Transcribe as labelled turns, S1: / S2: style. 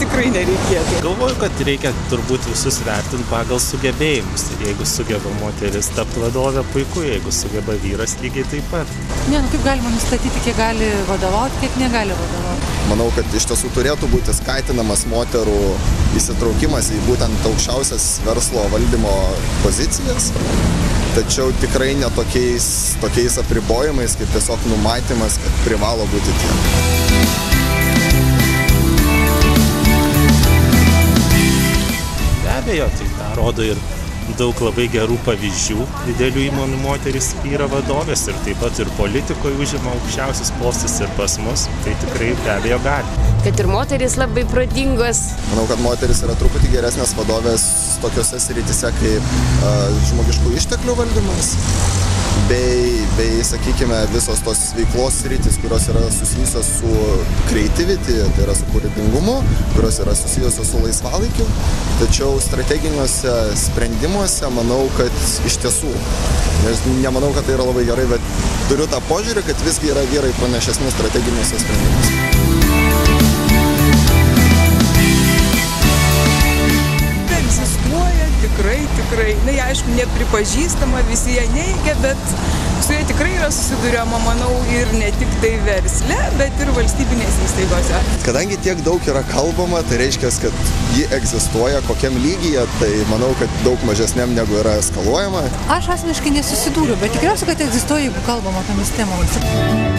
S1: tikrai nereikėtų.
S2: Galvoju, kad reikia turbūt visus vertinti pagal sugebėjimus. Ir jeigu sugeba moteris tapti vadovę, puiku, jeigu sugeba vyras, lygiai taip pat.
S3: Ne, nu kaip galima nustatyti, kiek gali vadovauti, kiek negali vadovauti?
S4: Manau, kad iš tiesų turėtų būti skatinamas moterų įsitraukimas į būtent aukščiausias verslo valdymo pozicijas. Tačiau tikrai ne tokiais apribojimais, kaip tiesiog numatymas, kad privalo būti tiek.
S2: Be abejo, tai tą rodo ir daug labai gerų pavyzdžių. Didelių įmonių moterys yra vadovės ir taip pat ir politikoje užima aukščiausius postus ir pas mus. Tai tikrai be abejo gali.
S5: Kad ir moterys labai protingos.
S4: Manau, kad moteris yra truputį geresnės vadovės tokiose srityse kaip žmogiškų išteklių valdymas bei, sakykime, visos tos veiklos sritys, kurios yra susijusios su creativity, tai yra su kūrybingumu, kurios yra susijusios su laisvalaikiu. Tačiau strateginiuose sprendimuose manau, kad iš tiesų, nemanau, kad tai yra labai gerai, bet turiu tą požiūrį, kad visgi yra vyrai pranašesni strateginiuose sprendimuose.
S1: Tikrai. Na, aišku, nepripažįstama, visi ją neigia, bet su ja tikrai yra susiduriama, manau, ir ne tik tai versle, bet ir valstybinėse įstaigose.
S4: Kadangi tiek daug yra kalbama, tai reiškia, kad ji egzistuoja kokiam lygyje, tai manau, kad daug mažesniam negu yra eskaluojama.
S3: Aš asmeniškai nesusidūriu, bet tikriausiai, kad egzistuoja, jeigu kalbama tomis temomis.